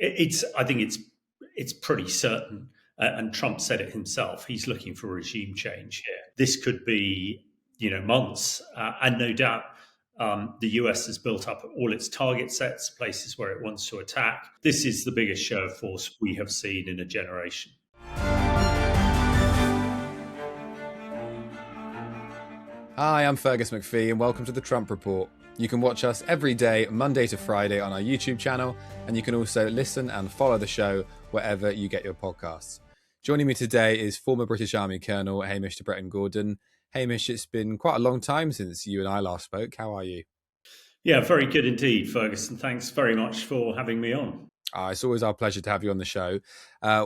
I think it's pretty certain, and Trump said it himself. He's looking for regime change here. This could be, months, and no doubt. The US has built up all its target sets, places where it wants to attack. This is the biggest show of force we have seen in a generation. Hi, I'm Fergus Macphee and welcome to the Trump Report. You can watch us every day, Monday to Friday on our YouTube channel, and you can also listen and follow the show wherever you get your podcasts. Joining me today is former British Army Colonel Hamish de Bretton-Gordon. Hamish, it's been quite a long time since you and I last spoke. How are you? Yeah, very good indeed, Fergus, and thanks very much for having me on. It's always our pleasure to have you on the show.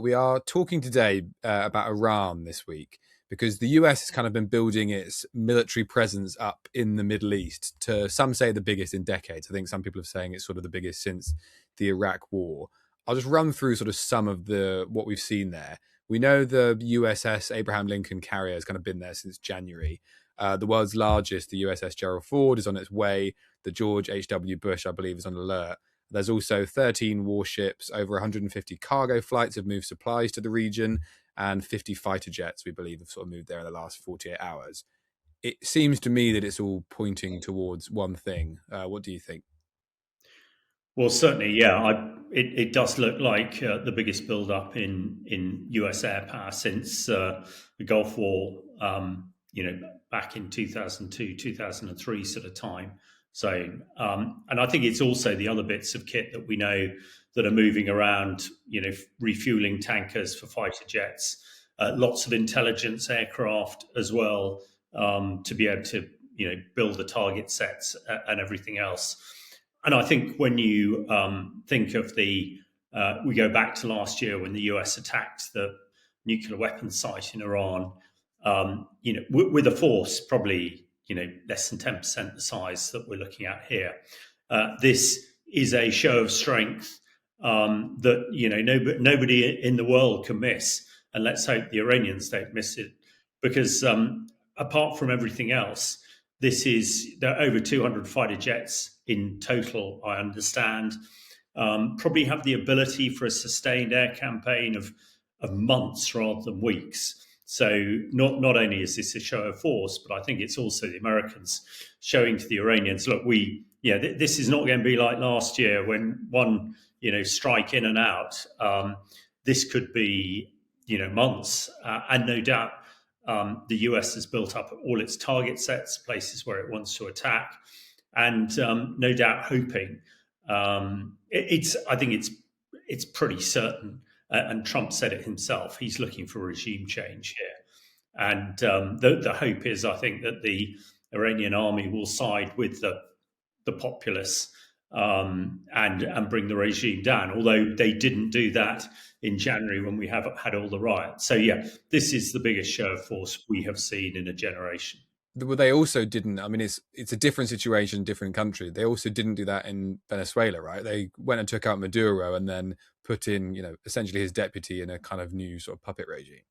We are talking today about Iran this week, because the US has kind of been building its military presence up in the Middle East to, some say, the biggest in decades. I think some people are saying it's sort of the biggest since the Iraq War. I'll just run through sort of some of what we've seen there. We know the USS Abraham Lincoln carrier has kind of been there since January. The world's largest, the USS Gerald Ford, is on its way. The George H.W. Bush, I believe, is on alert. There's also 13 warships, over 150 cargo flights have moved supplies to the region, and 50 fighter jets, we believe, have sort of moved there in the last 48 hours. It seems to me that it's all pointing towards one thing. What do you think? Well, certainly, yeah. It does look like the biggest build-up in US air power since the Gulf War, back in 2002, 2003 sort of time. So, and I think it's also the other bits of kit that we know that are moving around, refueling tankers for fighter jets, lots of intelligence aircraft as well, to be able to, build the target sets and everything else. And I think when you think of we go back to last year when the US attacked the nuclear weapons site in Iran, with a force probably, less than 10% the size that we're looking at here. This is a show of strength that, nobody in the world can miss. And let's hope the Iranians don't miss it, because apart from everything else, there are over 200 fighter jets in total, I understand. Probably have the ability for a sustained air campaign of months rather than weeks. So not only is this a show of force, but I think it's also the Americans showing to the Iranians, look, this is not going to be like last year when one, strike in and out. This could be, months, and no doubt. The US has built up all its target sets, places where it wants to attack, and no doubt hoping. I think it's pretty certain, and Trump said it himself. He's looking for regime change here, and the hope is, I think, that the Iranian army will side with the populace and bring the regime down, although they didn't do that in January when we have had all the riots. So, yeah, this is the biggest show of force we have seen in a generation. Well, they also didn't, I mean, it's a different situation, different country. They also didn't do that in Venezuela, right? They went and took out Maduro and then put in, essentially his deputy in a kind of new sort of puppet regime.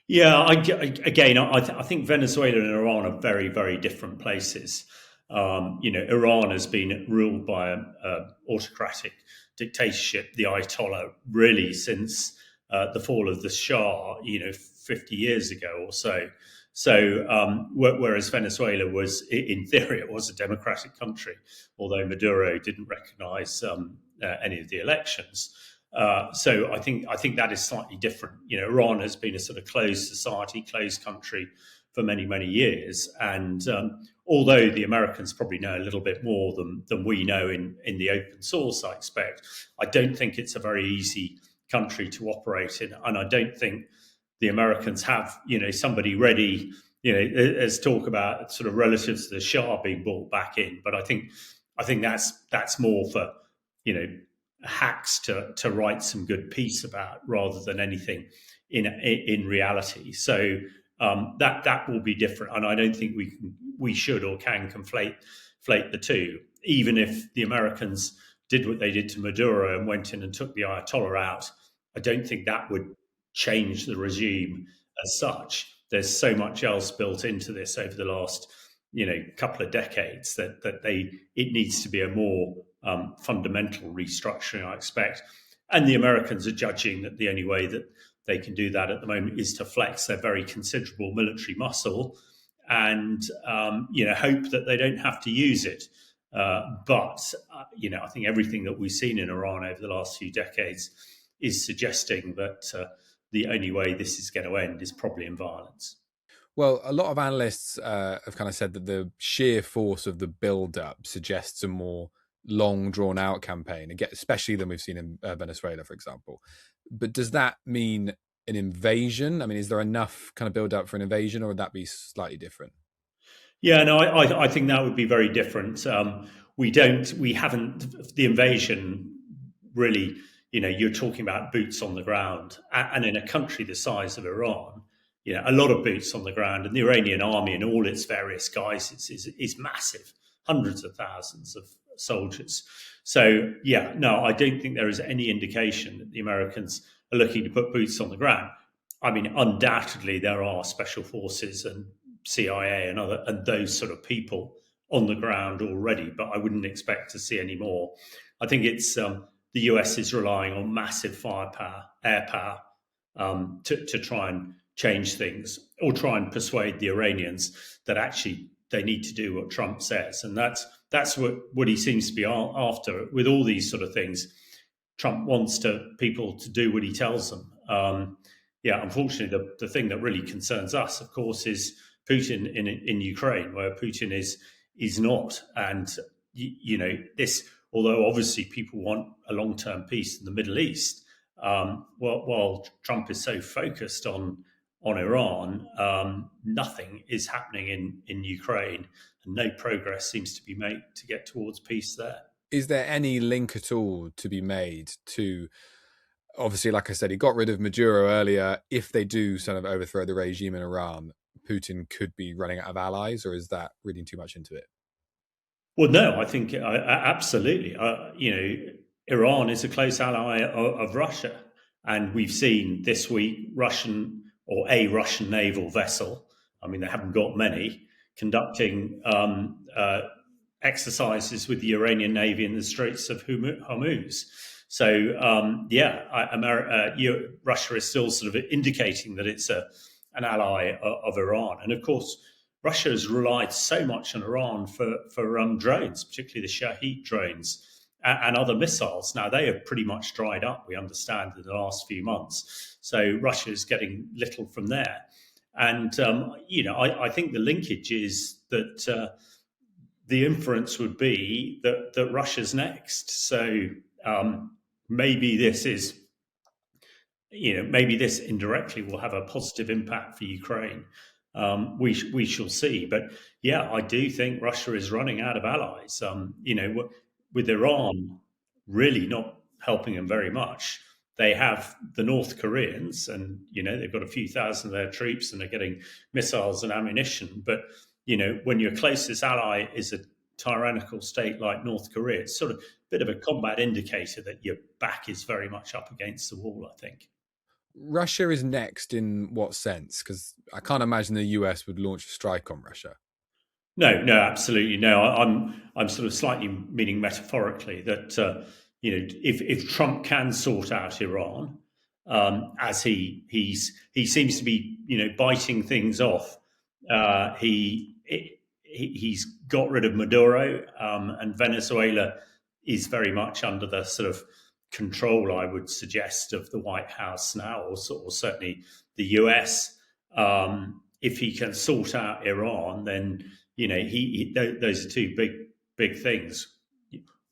Yeah, I think Venezuela and Iran are very, very different places. Iran has been ruled by an autocratic dictatorship, the Ayatollah, really since the fall of the Shah, 50 years ago or so. So, whereas Venezuela was, in theory, it was a democratic country, although Maduro didn't recognize any of the elections. So I think that is slightly different. Iran has been a sort of closed society, closed country for many, many years. And although the Americans probably know a little bit more than we know in the open source, I expect, I don't think it's a very easy country to operate in. And I don't think the Americans have, somebody ready, there's talk about sort of relatives to the Shah being brought back in. But I think that's more for, hacks to write some good piece about rather than anything in reality. So that will be different, and I don't think we should or can conflate the two. Even if the Americans did what they did to Maduro and went in and took the Ayatollah out, I don't think that would change the regime as such. There's so much else built into this over the last couple of decades that it needs to be a more fundamental restructuring, I expect. And the Americans are judging that the only way that they can do that at the moment is to flex their very considerable military muscle and hope that they don't have to use it. But I think everything that we've seen in Iran over the last few decades is suggesting that the only way this is going to end is probably in violence. Well, a lot of analysts have kind of said that the sheer force of the build-up suggests a more long, drawn-out campaign, especially than we've seen in Venezuela, for example. But does that mean an invasion? I mean, is there enough kind of build-up for an invasion, or would that be slightly different? Yeah, no, I think that would be very different. We haven't, the invasion really, you're talking about boots on the ground. And in a country the size of Iran, a lot of boots on the ground, and the Iranian army and all its various guises is massive, hundreds of thousands of soldiers. So, yeah, no, I don't think there is any indication that the Americans are looking to put boots on the ground. I mean, undoubtedly, there are special forces and CIA and those sort of people on the ground already, but I wouldn't expect to see any more. I think it's the US is relying on massive firepower, air power, to try and change things or try and persuade the Iranians that actually they need to do what Trump says, and that's what he seems to be after with all these sort of things. Trump wants people to do what he tells them. Unfortunately, the thing that really concerns us, of course, is Putin in Ukraine, where Putin is not. And this, although obviously people want a long-term peace in the Middle East, while Trump is so focused on Iran, nothing is happening in Ukraine, and no progress seems to be made to get towards peace there. Is there any link at all to be made to, obviously, like I said, he got rid of Maduro earlier. If they do sort of overthrow the regime in Iran, Putin could be running out of allies, or is that reading too much into it? Well, no, I think absolutely. Iran is a close ally of Russia, and we've seen this week a Russian naval vessel. I mean, they haven't got many conducting exercises with the Iranian Navy in the Straits of Hormuz. So, Russia is still sort of indicating that it's an ally of Iran. And of course, Russia has relied so much on Iran for drones, particularly the Shahed drones and other missiles. Now, they have pretty much dried up, we understand, in the last few months. So Russia is getting little from there. And, I think the linkage is that the inference would be that Russia's next. So maybe this indirectly will have a positive impact for Ukraine. We shall see. But yeah, I do think Russia is running out of allies. With Iran really not helping them very much. They have the North Koreans, and they've got a few thousand of their troops, and they're getting missiles and ammunition. But when your closest ally is a tyrannical state like North Korea, it's sort of a bit of a combat indicator that your back is very much up against the wall, I think. Russia is next in what sense? Because I can't imagine the US would launch a strike on Russia. No, absolutely no. I'm sort of slightly meaning metaphorically that if Trump can sort out Iran, as he seems to be biting things off, he's got rid of Maduro, and Venezuela is very much under the sort of control, I would suggest, of the White House now, or certainly the US. If he can sort out Iran, then those are two big things.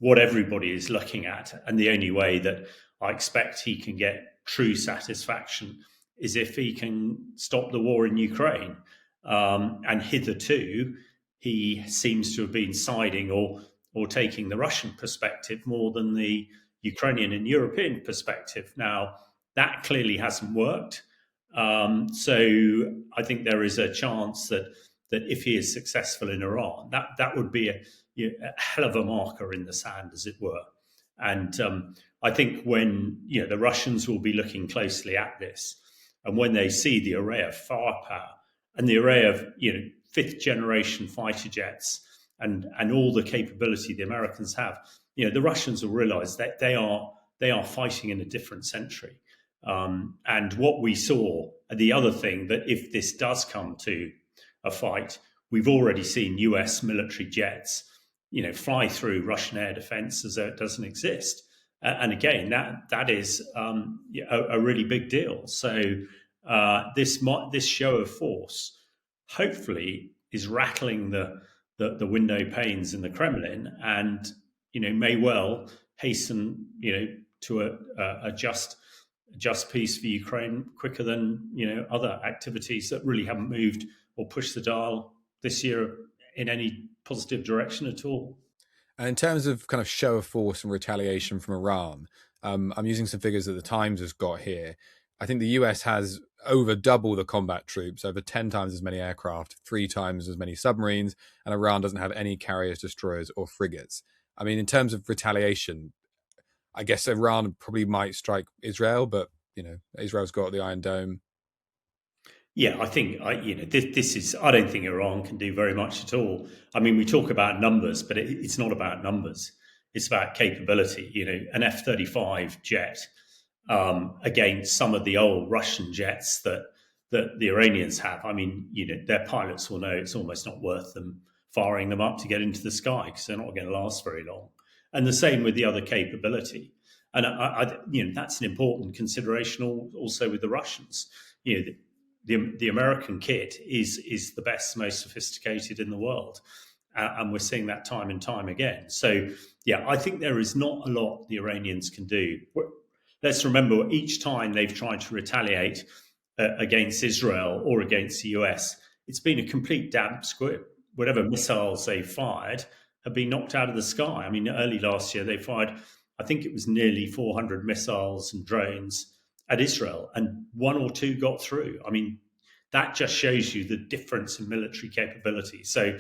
What everybody is looking at, and the only way that I expect he can get true satisfaction is if he can stop the war in Ukraine. And hitherto, he seems to have been siding or taking the Russian perspective more than the Ukrainian and European perspective. Now, that clearly hasn't worked. So I think there is a chance that if he is successful in Iran, that would be a hell of a marker in the sand, as it were. And I think when the Russians will be looking closely at this, and when they see the array of firepower and the array of fifth generation fighter jets and all the capability the Americans have, the Russians will realise that they are fighting in a different century. And what we saw, the other thing that if this does come to a fight, we've already seen US military jets, fly through Russian air defense as though it doesn't exist. And again, that is a really big deal. So this show of force, hopefully, is rattling the window panes in the Kremlin, and may well hasten to a just peace for Ukraine quicker than other activities that really haven't moved or pushed the dial this year in any positive direction at all. And in terms of kind of show of force and retaliation from Iran, I'm using some figures that the Times has got here. I think the US has over double the combat troops, over 10 times as many aircraft, 3 times as many submarines, and Iran doesn't have any carriers, destroyers, or frigates. I mean, in terms of retaliation, I guess Iran probably might strike Israel, but Israel's got the Iron Dome. Yeah, I think this is. I don't think Iran can do very much at all. I mean, we talk about numbers, but it's not about numbers. It's about capability. An F-35 jet against some of the old Russian jets that the Iranians have. I mean, their pilots will know it's almost not worth them firing them up to get into the sky because they're not going to last very long. And the same with the other capability. And that's an important consideration also with the Russians. The American kit is the best, most sophisticated in the world. And we're seeing that time and time again. So, yeah, I think there is not a lot the Iranians can do. Let's remember, each time they've tried to retaliate against Israel or against the US, it's been a complete damp squib. Whatever missiles they fired have been knocked out of the sky. I mean, early last year, they fired, I think it was nearly 400 missiles and drones at Israel, and 1 or 2 got through. I mean, that just shows you the difference in military capability. So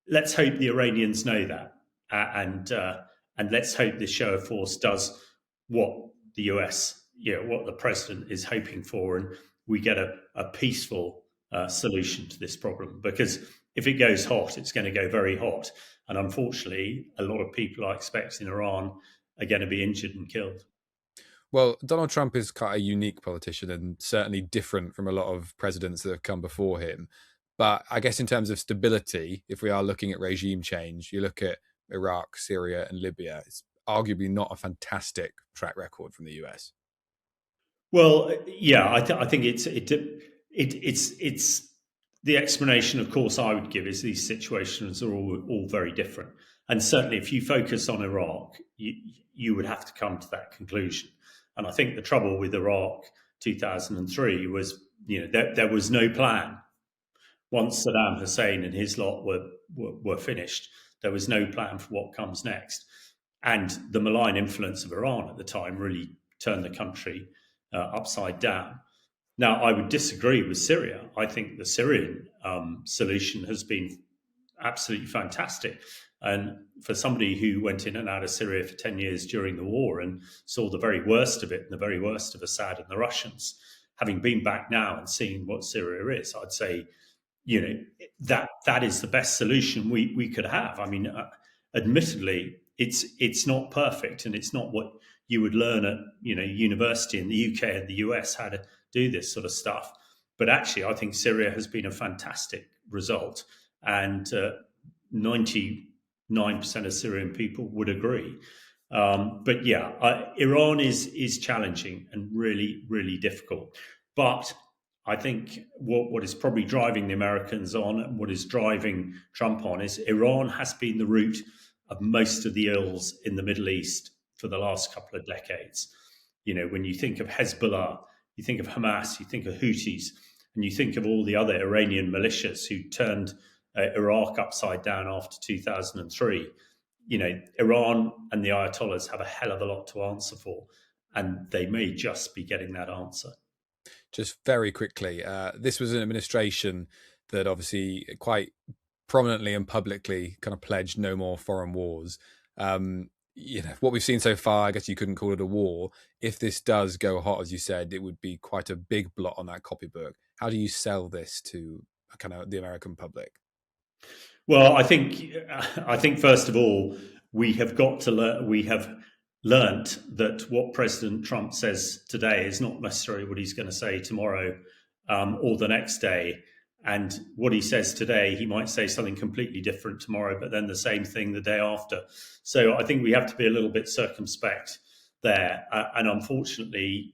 let's hope the Iranians know that, and let's hope this show of force does what the US, what the president is hoping for, and we get a peaceful solution to this problem. Because if it goes hot, it's going to go very hot, and unfortunately, a lot of people are expecting Iran are going to be injured and killed. Well, Donald Trump is quite a unique politician and certainly different from a lot of presidents that have come before him. But I guess in terms of stability, if we are looking at regime change, you look at Iraq, Syria, and Libya, it's arguably not a fantastic track record from the US. Well, yeah, I think it's the explanation. Of course, I would give is these situations are all very different, and certainly if you focus on Iraq, you would have to come to that conclusion. And I think the trouble with Iraq 2003 was, there was no plan. Once Saddam Hussein and his lot were finished, there was no plan for what comes next. And the malign influence of Iran at the time really turned the country upside down. Now, I would disagree with Syria. I think the Syrian solution has been absolutely fantastic. And for somebody who went in and out of Syria for 10 years during the war and saw the very worst of it and the very worst of Assad and the Russians, having been back now and seeing what Syria is, I'd say, that is the best solution we could have. I mean, admittedly, it's not perfect, and it's not what you would learn at university in the UK and the US, how to do this sort of stuff. But actually, I think Syria has been a fantastic result, and 99% of Syrian people would agree. But yeah, Iran is challenging and really, really difficult. But I think what is probably driving the Americans on, and what is driving Trump on, is Iran has been the root of most of the ills in the Middle East for the last couple of decades. When you think of Hezbollah, you think of Hamas, you think of Houthis, and you think of all the other Iranian militias who turned Iraq upside down after 2003. Iran and the Ayatollahs have a hell of a lot to answer for, and they may just be getting that answer. Just very quickly, this was an administration that obviously quite prominently and publicly kind of pledged no more foreign wars. What we've seen so far, I guess you couldn't call it a war. If this does go hot, as you said, it would be quite a big blot on that copybook. How do you sell this to kind of the American public? Well, I think first of all, we have got to learn. We have learnt that what President Trump says today is not necessarily what he's going to say tomorrow or the next day. And what he says today, he might say something completely different tomorrow, but then the same thing the day after. So I think we have to be a little bit circumspect there. And unfortunately,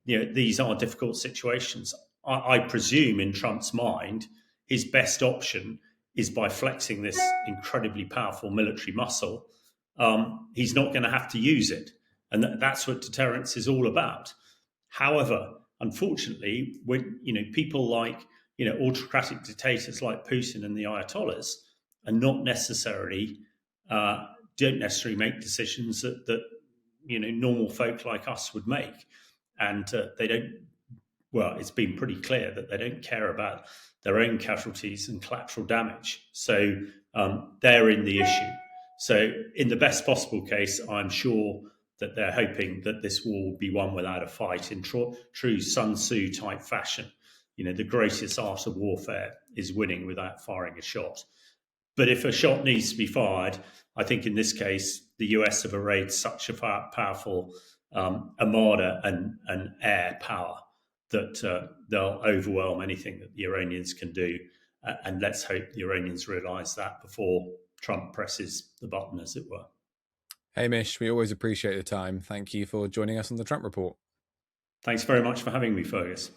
these are difficult situations. I presume in Trump's mind, his best option is by flexing this incredibly powerful military muscle. He's not going to have to use it. And that's what deterrence is all about. However, unfortunately, when people like autocratic dictators like Putin and the Ayatollahs are not necessarily don't necessarily make decisions that normal folk like us would make, and they don't. Well, it's been pretty clear that they don't care about their own casualties and collateral damage. So they're in the issue. So in the best possible case, I'm sure that they're hoping that this war will be won without a fight in true Sun Tzu type fashion. The greatest art of warfare is winning without firing a shot. But if a shot needs to be fired, I think in this case, the US have arrayed such a powerful armada and air power that they'll overwhelm anything that the Iranians can do. And let's hope the Iranians realise that before Trump presses the button, as it were. Hamish, we always appreciate the time. Thank you for joining us on the Trump Report. Thanks very much for having me, Fergus.